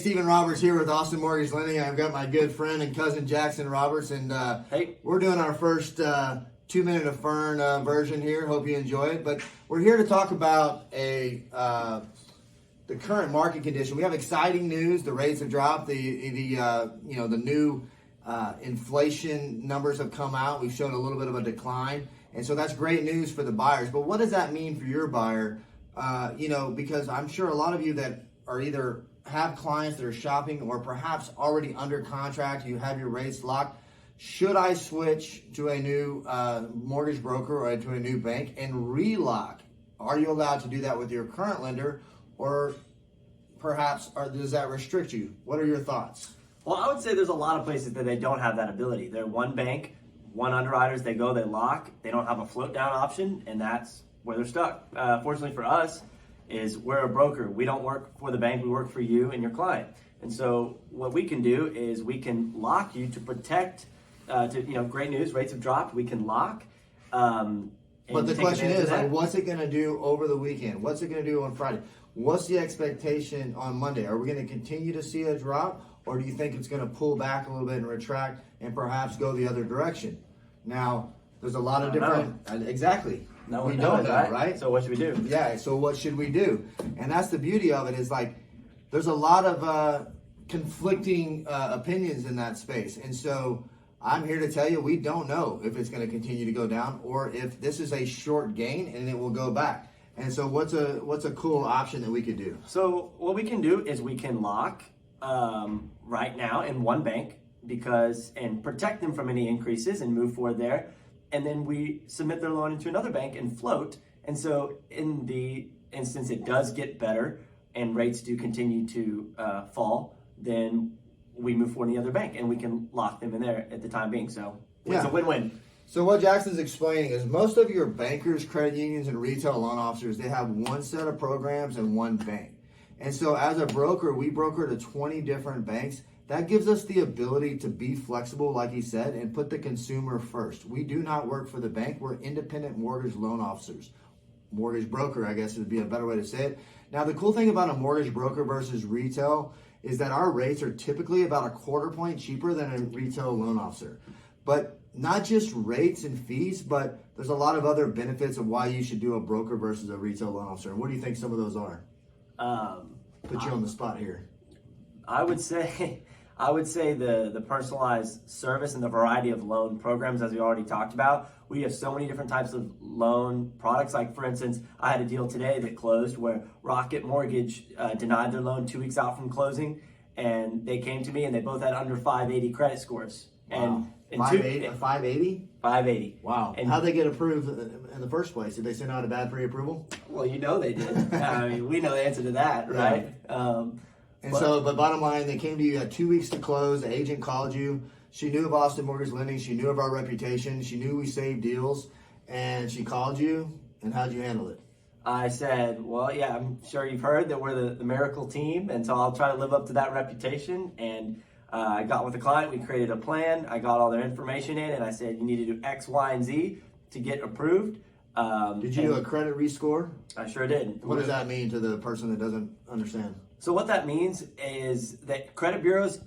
Stephen Roberts here with Austin Mortgage Lending. I've got my good friend and cousin Jackson Roberts, and hey, we're doing our first 2 Men And A Fern version here. Hope you enjoy it. But we're here to talk about the current market condition. We have exciting news. The rates have dropped. The new inflation numbers have come out. We've shown a little bit of a decline, and so that's great news for the buyers. But what does that mean for your buyer? Because I'm sure a lot of you that are either have clients that are shopping or perhaps already under contract, you have your rates locked. Should I switch to a new mortgage broker or to a new bank and relock? Are you allowed to do that with your current lender, or perhaps does that restrict you? What are your thoughts? well, I would say there's a lot of places that they don't have that ability. They're one bank, one underwriters, they go, they lock, they don't have a float down option, and that's where they're stuck. Fortunately for us, is we're a broker. We don't work for the bank, we work for you and your client. And so what we can do is we can lock you to protect, great news, rates have dropped, we can lock. But the question is, what's it going to do over the weekend? What's it going to do on Friday? What's the expectation on Monday? Are we going to continue to see a drop, or do you think it's going to pull back a little bit and retract and perhaps go the other direction? Now, there's a lot of different, exactly. No we one don't knows, know, right? So what should we do? Yeah, so what should we do? And that's the beauty of it, is like, there's a lot of conflicting opinions in that space. And so I'm here to tell you, we don't know if it's going to continue to go down or if this is a short gain and it will go back. And so what's a cool option that we could do? So what we can do is we can lock right now in one bank and protect them from any increases and move forward there. And then we submit their loan into another bank and float. And so in the instance it does get better and rates do continue to fall, then we move forward in the other bank and we can lock them in there at the time being. So it's a win-win. So what Jackson's explaining is most of your bankers, credit unions, and retail loan officers, they have one set of programs and one bank. And so as a broker, we broker to 20 different banks. That gives us the ability to be flexible, like he said, and put the consumer first. We do not work for the bank. We're independent mortgage loan officers. Mortgage broker, I guess would be a better way to say it. Now, the cool thing about a mortgage broker versus retail is that our rates are typically about a quarter point cheaper than a retail loan officer. But not just rates and fees, but there's a lot of other benefits of why you should do a broker versus a retail loan officer. And what do you think some of those are? Put you on the spot here. I would say the personalized service and the variety of loan programs, as we already talked about. We have so many different types of loan products. Like, for instance, I had a deal today that closed where Rocket Mortgage denied their loan 2 weeks out from closing, and they came to me and they both had under 580 credit scores. Wow. And 580? 580. Wow. And how'd they get approved in the first place? Did they send out a bad pre-approval? Well, they did. I mean, we know the answer to that, right? Yeah. But bottom line, they came to you, had 2 weeks to close. The agent called you. She knew of Austin Mortgage Lending. She knew of our reputation. She knew we saved deals. And she called you. And how'd you handle it? I said, well, yeah, I'm sure you've heard that we're the miracle team. And so I'll try to live up to that reputation. And I got with the client. We created a plan. I got all their information in. And I said, you need to do X, Y, and Z to get approved. Did you do a credit rescore? I sure did. What does that mean to the person that doesn't understand? So what that means is that credit bureaus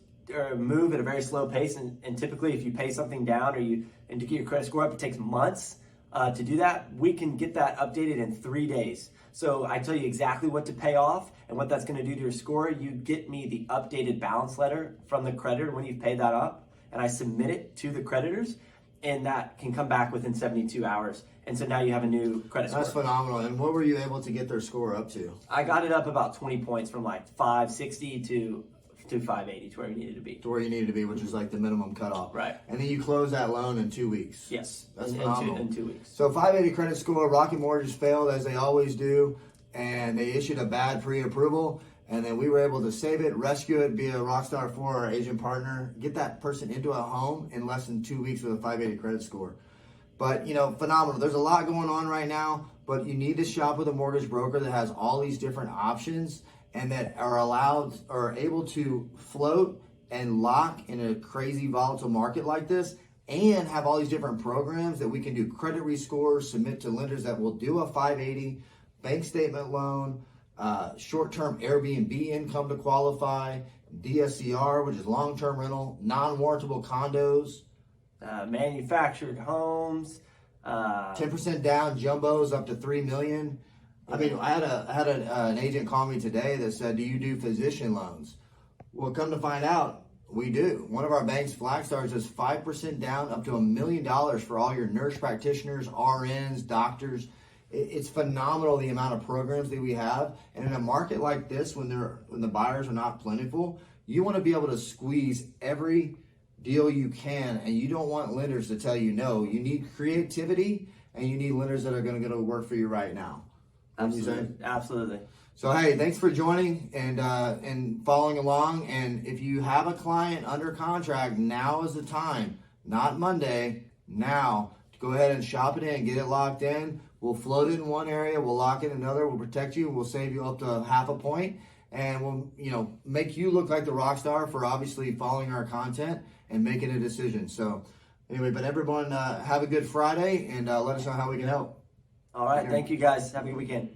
move at a very slow pace, and typically if you pay something down and to get your credit score up, it takes months to do that. We can get that updated in 3 days. So I tell you exactly what to pay off and what that's going to do to your score. You get me the updated balance letter from the creditor when you've paid that up, and I submit it to the creditors, and that can come back within 72 hours. And so now you have a new credit score. That's phenomenal. And what were you able to get their score up to? I got it up about 20 points from like 560 to 580 to where you needed to be. To where you needed to be, which is like the minimum cutoff. Right. And then you close that loan in 2 weeks. Yes. That's phenomenal. In 2 weeks. So 580 credit score, Rocket Mortgage failed as they always do, and they issued a bad pre-approval. And then we were able to save it, rescue it, be a rock star for our agent partner, get that person into a home in less than 2 weeks with a 580 credit score. But, phenomenal. There's a lot going on right now, but you need to shop with a mortgage broker that has all these different options and that are able to float and lock in a crazy volatile market like this, and have all these different programs that we can do credit rescores, submit to lenders that will do a 580, bank statement loan, short-term Airbnb income to qualify, DSCR, which is long-term rental, non-warrantable condos, manufactured homes, 10% down jumbos up to $3 million. I mean, I had an agent call me today that said, "Do you do physician loans?" Well, come to find out, we do. One of our banks, Flagstar, does 5% down up to $1 million for all your nurse practitioners, RNs, doctors. It's phenomenal the amount of programs that we have. And in a market like this, when the buyers are not plentiful, you want to be able to squeeze every deal you can, and you don't want lenders to tell you no. You need creativity, and you need lenders that are going to go to work for you right now. Absolutely. So hey, thanks for joining and following along. And if you have a client under contract, now is the time, not Monday. Now, to go ahead and shop it in, get it locked in. We'll float it in one area, we'll lock it in another, we'll protect you, we'll save you up to 0.5 point, and we'll make you look like the rock star for obviously following our content and making a decision. So anyway, but everyone have a good Friday, and let us know how we can help. All right, thank you guys. Have a good weekend.